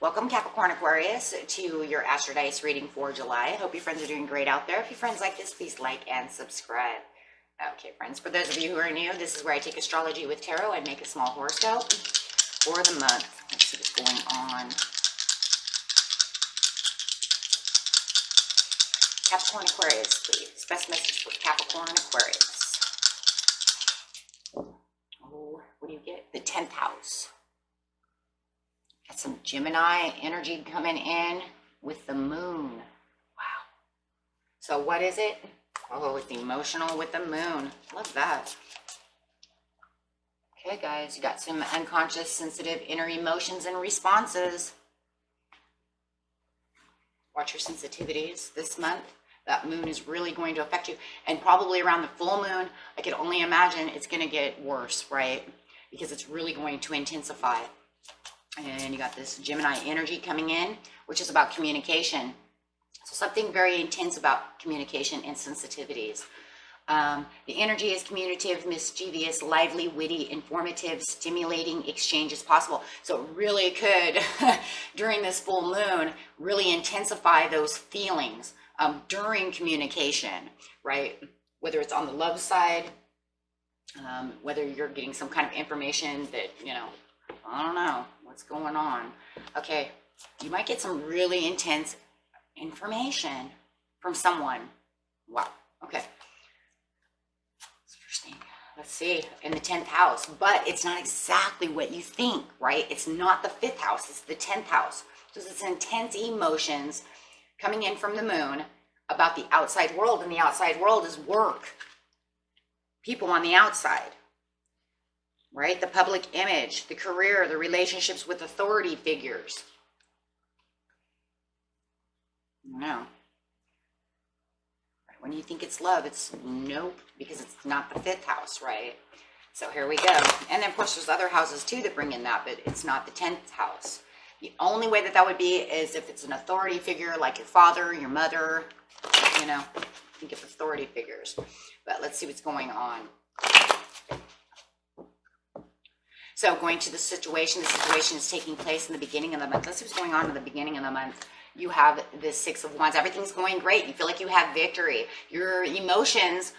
Welcome Capricorn Aquarius to your Astrodice reading for July. I hope your friends are doing great out there. If your friends like this, please like and subscribe. Okay, friends, for those of you who are new, this is where I take astrology with tarot and make a small horoscope for the month. Let's see what's going on. Capricorn Aquarius, please. Best message for Capricorn Aquarius. Oh, what do you get? The 10th house. Got some Gemini energy coming in with the moon. Wow. So what is it? Oh, it's emotional with the moon. Love that. Okay, guys, you got some unconscious, sensitive inner emotions and responses. Watch your sensitivities this month. That moon is really going to affect you. And probably around the full moon, I could only imagine it's going to get worse, right? Because it's really going to intensify. And you got this Gemini energy coming in, which is about communication. So something very intense about communication and sensitivities. The energy is communicative, mischievous, lively, witty, informative, stimulating exchange is possible. So it really could, during this full moon, really intensify those feelings during communication, right? Whether it's on the love side, whether you're getting some kind of information that, you know, I don't know what's going on. Okay, you might get some really intense information from someone. Wow, okay. Interesting. Let's see, in the 10th house, but it's not exactly what you think, right? It's not the 5th house, it's the 10th house. So it's intense emotions coming in from the moon about the outside world, and the outside world is work. People on the outside. Right? The public image, the career, the relationships with authority figures. No. When you think it's love, it's nope, because it's not the 5th house, right? So here we go. And then, of course, there's other houses, too, that bring in that, but it's not the 10th house. The only way that would be is if it's an authority figure, like your father, your mother, you know, think of authority figures. But let's see what's going on. So going to the situation is taking place in the beginning of the month. Let's see what's going on in the beginning of the month. You have the 6 of Wands. Everything's going great. You feel like you have victory. Your emotions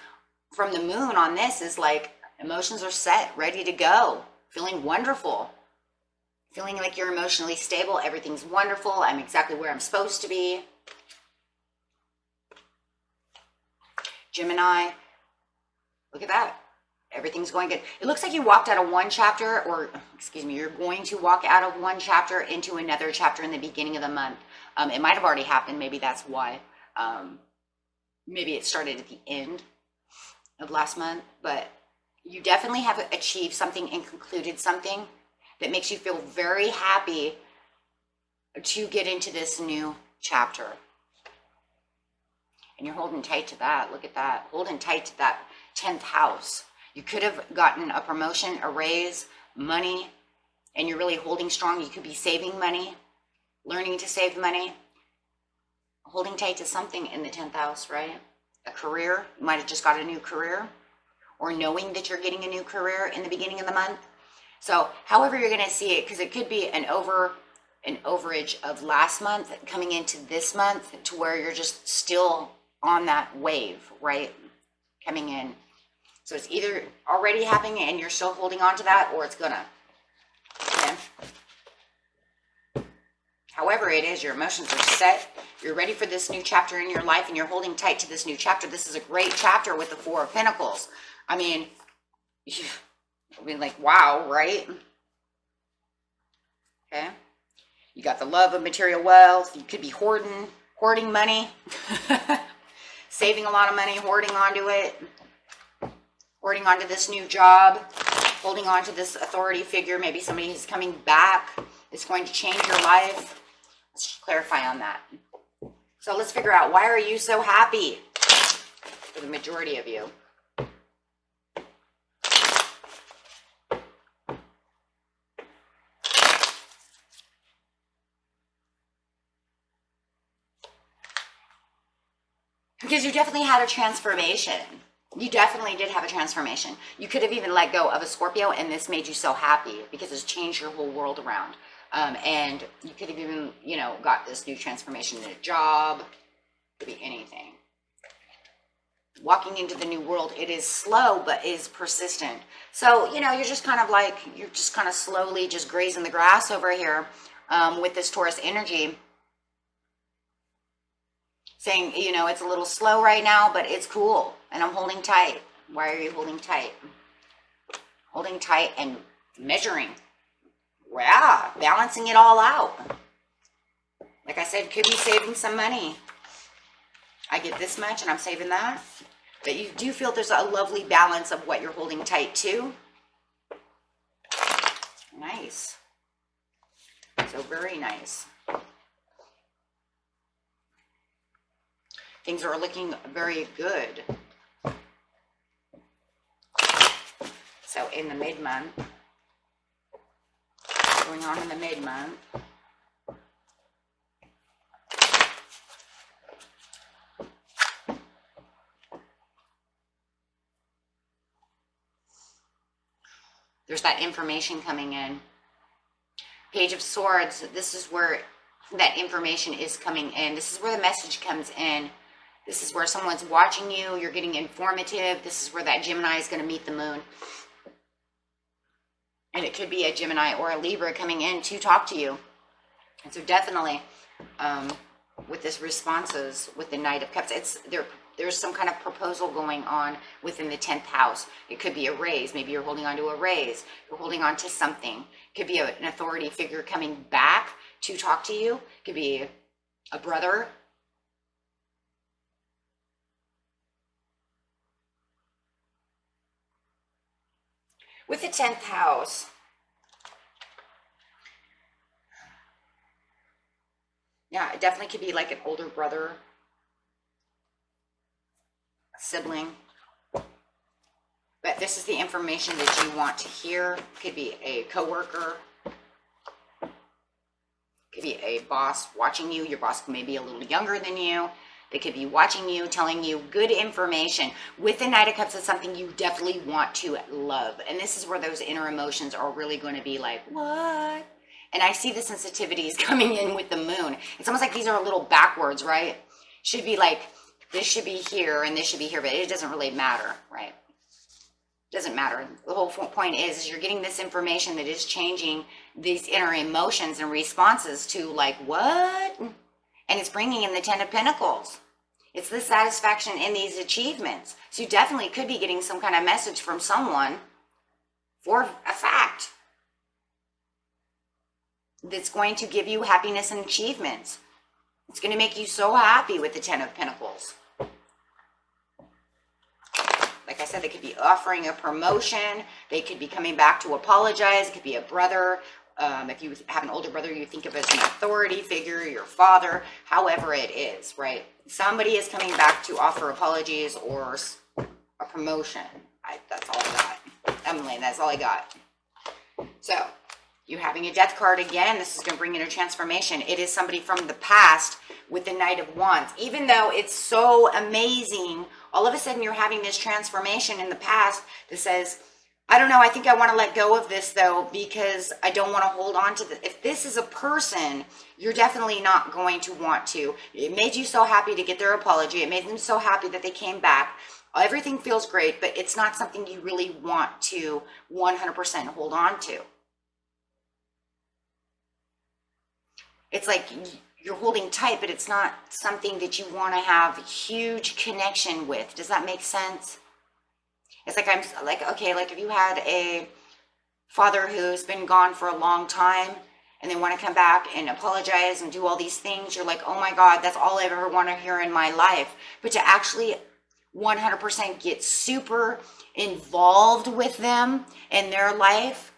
from the moon on this is like emotions are set, ready to go. Feeling wonderful. Feeling like you're emotionally stable. Everything's wonderful. I'm exactly where I'm supposed to be. Gemini. Look at that. Everything's going good. It looks like you walked out of one chapter, or excuse me, you're going to walk out of one chapter into another chapter in the beginning of the month. It might have already happened. Maybe that's why. Maybe it started at the end of last month, but you definitely have achieved something and concluded something that makes you feel very happy to get into this new chapter. And you're holding tight to that. Look at that. Holding tight to that 10th house. You could have gotten a promotion, a raise, money, and you're really holding strong. You could be saving money, learning to save money, holding tight to something in the 10th house, right? A career. You might have just got a new career, or knowing that you're getting a new career in the beginning of the month. So however you're going to see it, because it could be an overage of last month coming into this month to where you're just still on that wave, right? Coming in. So it's either already happening and you're still holding on to that, or it's gonna. Okay? However it is, your emotions are set. You're ready for this new chapter in your life, and you're holding tight to this new chapter. This is a great chapter with the 4 of Pentacles. I mean, like, wow, right? Okay. You got the love of material wealth. You could be hoarding money, saving a lot of money, hoarding onto it. Holding on to this new job, holding on to this authority figure, maybe somebody who's coming back, is going to change your life. Let's clarify on that. So let's figure out, why are you so happy for the majority of you? Because you definitely had a transformation. You definitely did have a transformation. You could have even let go of a Scorpio, and this made you so happy because it's changed your whole world around. And you could have even, you know, got this new transformation in a job. Could be anything. Walking into the new world, it is slow, but is persistent. So, you know, you're just kind of like, you're just kind of slowly just grazing the grass over here with this Taurus energy. Saying, you know, it's a little slow right now, but it's cool. And I'm holding tight. Why are you holding tight? Holding tight and measuring. Yeah, balancing it all out. Like I said, could be saving some money. I get this much and I'm saving that. But you do feel there's a lovely balance of what you're holding tight to. Nice. So very nice. Things are looking very good. So in the mid-month, going on in the mid-month, there's that information coming in. Page of Swords, this is where that information is coming in. This is where the message comes in. This is where someone's watching you. You're getting informative. This is where that Gemini is going to meet the moon. And it could be a Gemini or a Libra coming in to talk to you. And so definitely with this responses with the Knight of Cups, there's some kind of proposal going on within the 10th house. It could be a raise. Maybe you're holding on to a raise. You're holding on to something. It could be an authority figure coming back to talk to you. It could be a brother. With the 10th house, yeah, it definitely could be like an older brother, a sibling. But this is the information that you want to hear. It could be a coworker. It could be a boss watching you. Your boss may be a little younger than you. They could be watching you, telling you good information. With the Knight of Cups, it's something you definitely want to love. And this is where those inner emotions are really going to be like, what? And I see the sensitivities coming in with the moon. It's almost like these are a little backwards, right? Should be like, this should be here and this should be here, but it doesn't really matter, right? It doesn't matter. The whole point is you're getting this information that is changing these inner emotions and responses to like, what? And it's bringing in the 10 of Pentacles. It's the satisfaction in these achievements. So you definitely could be getting some kind of message from someone for a fact that's going to give you happiness and achievements. It's going to make you so happy with the 10 of Pentacles. Like I said, they could be offering a promotion. They could be coming back to apologize. It could be a brother. If you have an older brother, you think of as an authority figure, your father, however it is, right? Somebody is coming back to offer apologies or a promotion. That's all I got. Emily, that's all I got. So, you having a death card again, this is going to bring in a transformation. It is somebody from the past with the Knight of Wands. Even though it's so amazing, all of a sudden you're having this transformation in the past that says, I don't know, I think I want to let go of this though, because I don't want to hold on to this. If this is a person, you're definitely not going to want to. It made you so happy to get their apology. It made them so happy that they came back. Everything feels great, but it's not something you really want to 100% hold on to. It's like you're holding tight, but it's not something that you want to have huge connection with. Does that make sense? It's like, I'm like, okay, like if you had a father who's been gone for a long time and they want to come back and apologize and do all these things, you're like, oh my God, that's all I've ever want to hear in my life. But to actually 100% get super involved with them in their life,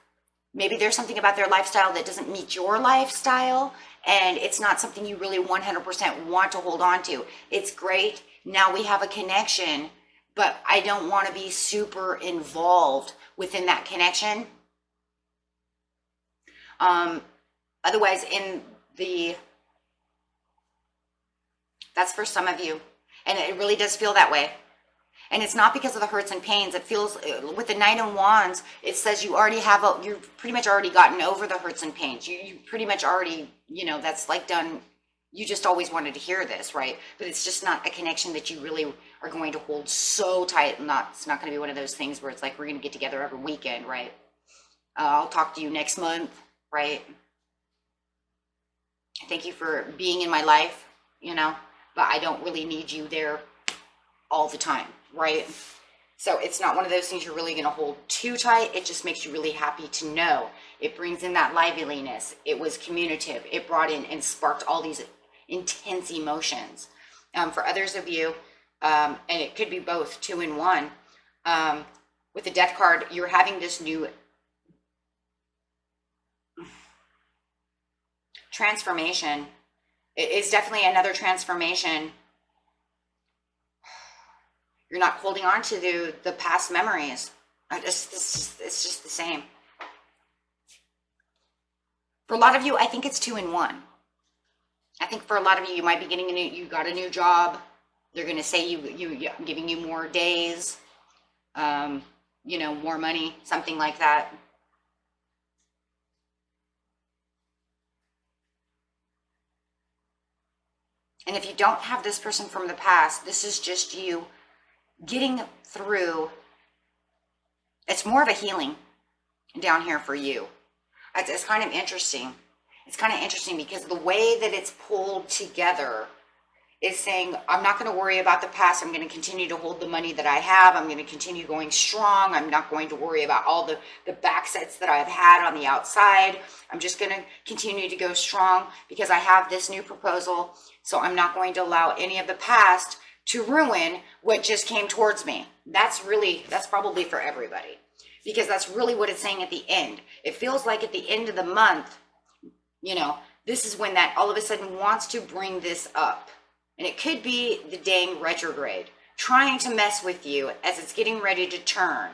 maybe there's something about their lifestyle that doesn't meet your lifestyle, and it's not something you really 100% want to hold on to. It's great. Now we have a connection, but I don't want to be super involved within that connection. Otherwise, that's for some of you. And it really does feel that way. And it's not because of the hurts and pains. It feels, with the Knight of Wands, it says you already have, you've pretty much already gotten over the hurts and pains. You pretty much already, you know, that's like done. You just always wanted to hear this, right? But it's just not a connection that you really are going to hold so tight. It's not going to be one of those things where it's like, we're going to get together every weekend, right? I'll talk to you next month, right? Thank you for being in my life, you know, but I don't really need you there all the time, right? So it's not one of those things you're really going to hold too tight. It just makes you really happy to know. It brings in that liveliness. It was communicative. It brought in and sparked all these intense emotions. For others of you, and it could be both, 2 in 1, with the Death card, you're having this new transformation. It is definitely another transformation. You're not holding on to the past memories. It's just the same. For a lot of you, I think it's 2 in 1. I think for a lot of you, you might be getting you got a new job. They're going to say I'm giving you more days, you know, more money, something like that. And if you don't have this person from the past, this is just you getting through. It's more of a healing down here for you. It's kind of interesting. It's kind of interesting because the way that it's pulled together is saying, I'm not going to worry about the past. I'm going to continue to hold the money that I have. I'm going to continue going strong. I'm not going to worry about all the backsets that I've had on the outside. I'm just going to continue to go strong because I have this new proposal. So I'm not going to allow any of the past to ruin what just came towards me. That's probably for everybody, because that's really what it's saying at the end. It feels like at the end of the month, you know, this is when that all of a sudden wants to bring this up. And it could be the dang retrograde trying to mess with you as it's getting ready to turn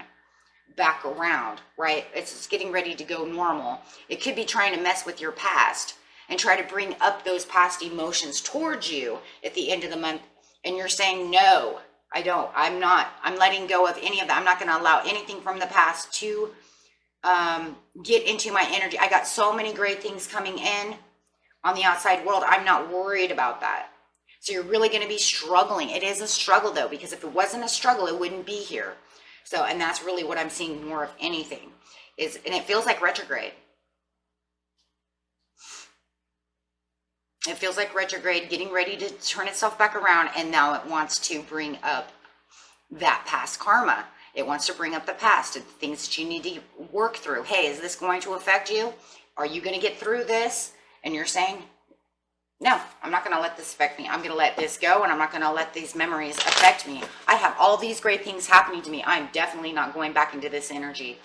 back around, right? It's getting ready to go normal. It could be trying to mess with your past and try to bring up those past emotions towards you at the end of the month. And you're saying, no, I don't. I'm letting go of any of that. I'm not going to allow anything from the past to get into my energy. I got so many great things coming in on the outside world. I'm not worried about that. So you're really going to be struggling. It is a struggle though, because if it wasn't a struggle, it wouldn't be here. So, and that's really what I'm seeing more of anything is, and it feels like retrograde. It feels like retrograde getting ready to turn itself back around. And now it wants to bring up that past karma. It wants to bring up the past and things that you need to work through. Hey, is this going to affect you? Are you going to get through this? And you're saying, no, I'm not going to let this affect me. I'm going to let this go, and I'm not going to let these memories affect me. I have all these great things happening to me. I'm definitely not going back into this energy.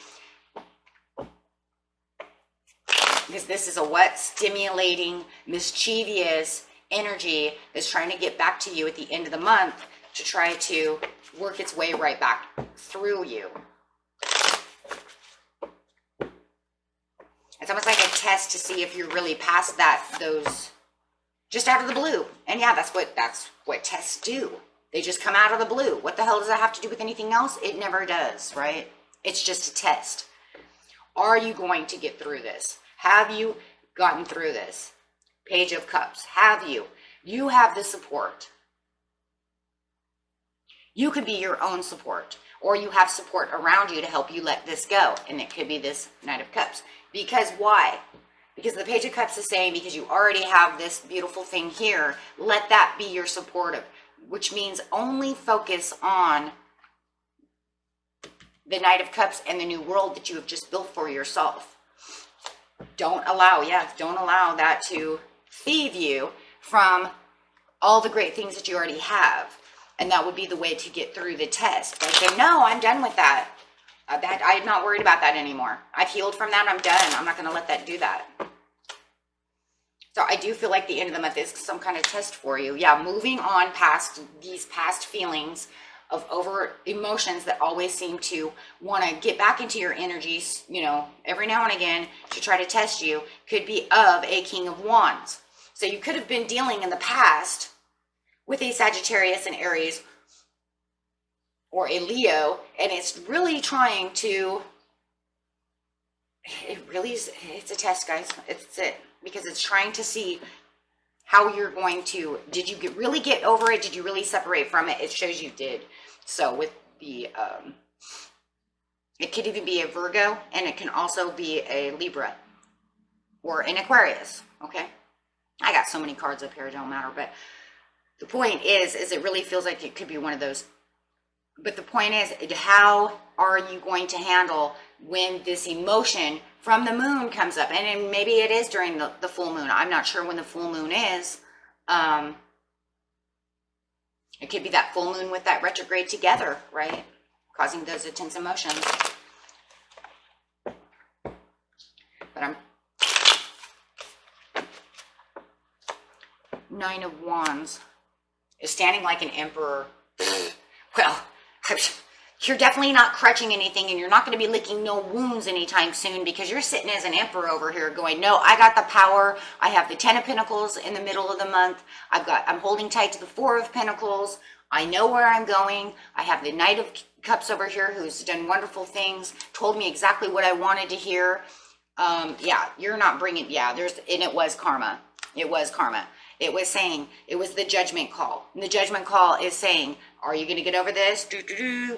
Because this is a what? Stimulating, mischievous energy that's trying to get back to you at the end of the month to try to work its way right back through you. It's almost like a test to see if you're really past those just out of the blue. And yeah, that's what tests do. They just come out of the blue. What the hell does that have to do with anything else? It never does, right? It's just a test. Are you going to get through this? Have you gotten through this? Page of Cups. Have you? You have the support. You could be your own support, or you have support around you to help you let this go. And it could be this Knight of Cups. Because why? Because the Page of Cups is saying, because you already have this beautiful thing here, let that be your supportive, which means only focus on the Knight of Cups and the new world that you have just built for yourself. Don't allow that to thieve you from all the great things that you already have. And that would be the way to get through the test. Like, say, no, I'm done with that. I'm not worried about that anymore. I've healed from that. I'm done. I'm not going to let that do that. So I do feel like the end of the month is some kind of test for you. Yeah, moving on past these past feelings of over emotions that always seem to want to get back into your energies, you know, every now and again to try to test you, could be of a King of Wands. So you could have been dealing in the past with a Sagittarius and Aries or a Leo, and it's really trying to, it really is, it's a test, guys. It's it, because it's trying to see how you're going to, did you really get over it? Did you really separate from it? It shows you did. So with the, it could even be a Virgo, and it can also be a Libra or an Aquarius, okay? I got so many cards up here, it don't matter, but the point is it really feels like it could be one of those. But the point is, how are you going to handle when this emotion from the moon comes up? And then maybe it is during the full moon. I'm not sure when the full moon is. It could be that full moon with that retrograde together, right? Causing those intense emotions. But I'm Nine of Wands is standing like an emperor. Well, you're definitely not crutching anything, and you're not going to be licking no wounds anytime soon, because you're sitting as an emperor over here going, no, I got the power. I have the 10 of Pentacles in the middle of the month. I'm holding tight to the 4 of Pentacles. I know where I'm going. I have the Knight of Cups over here, who's done wonderful things, told me exactly what I wanted to hear. Yeah, you're not bringing, yeah, and it was karma. It was karma. It was saying, it was the judgment call. And the judgment call is saying, are you going to get over this?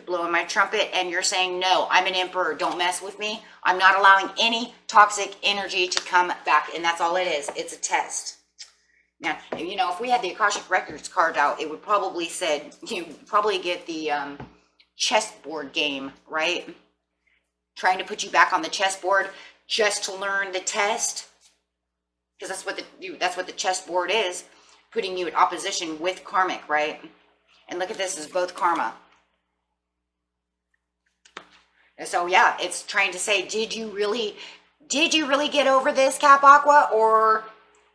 Blowing my trumpet. And you're saying, no, I'm an emperor. Don't mess with me. I'm not allowing any toxic energy to come back. And that's all it is. It's a test. Now, you know, if we had the Akashic Records card out, it would probably said, you probably get the chessboard game, right? Trying to put you back on the chessboard just to learn the test. Because that's what the chessboard is, putting you in opposition with karmic, right? And look at this as both karma. And so yeah, it's trying to say, did you really get over this, Cap Aqua, or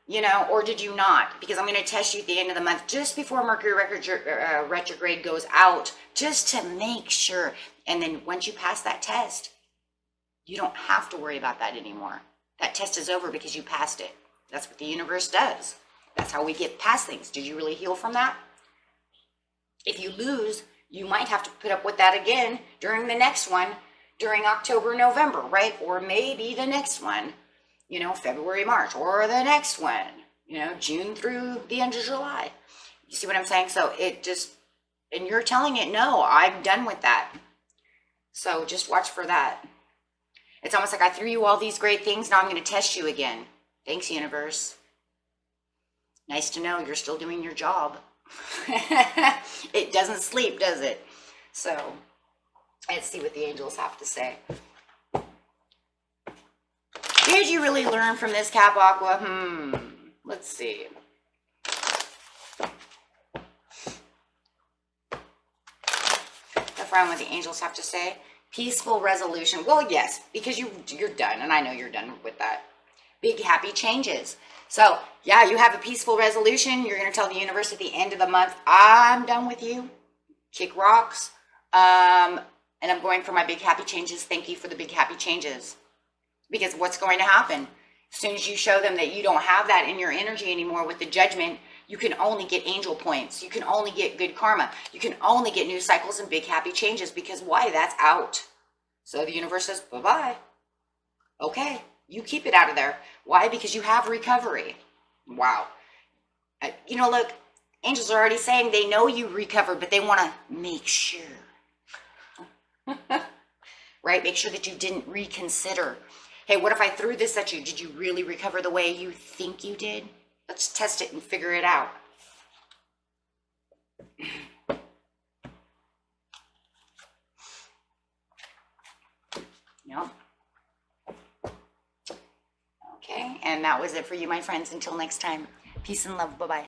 you know, or did you not? Because I'm going to test you at the end of the month, just before Mercury retrograde goes out, just to make sure. And then once you pass that test, you don't have to worry about that anymore. That test is over because you passed it. That's what the universe does. That's how we get past things. Did you really heal from that? If you lose, you might have to put up with that again during the next one, during October, November, right? Or maybe the next one, you know, February, March, or the next one, you know, June through the end of July. You see what I'm saying? So it just, and you're telling it, no, I'm done with that. So just watch for that. It's almost like I threw you all these great things. Now I'm going to test you again. Thanks, universe. Nice to know you're still doing your job. It doesn't sleep, does it? So let's see what the angels have to say. Did you really learn from this, Cap Aqua? Let's see. Let's find what the angels have to say. Peaceful resolution. Well, yes, because you're done, and I know you're done with that. Big happy changes. So yeah, you have a peaceful resolution. You're going to tell the universe at the end of the month, I'm done with you. Kick rocks. And I'm going for my big happy changes. Thank you for the big happy changes. Because what's going to happen? As soon as you show them that you don't have that in your energy anymore with the judgment, you can only get angel points. You can only get good karma. You can only get new cycles and big happy changes. Because why? That's out. So the universe says, bye-bye. Okay. You keep it out of there. Why? Because you have recovery. Wow. You know, look, angels are already saying they know you recovered, but they want to make sure. Right? Make sure that you didn't reconsider. Hey, what if I threw this at you? Did you really recover the way you think you did? Let's test it and figure it out. Yep. Okay, and that was it for you, my friends. Until next time, peace and love. Bye-bye.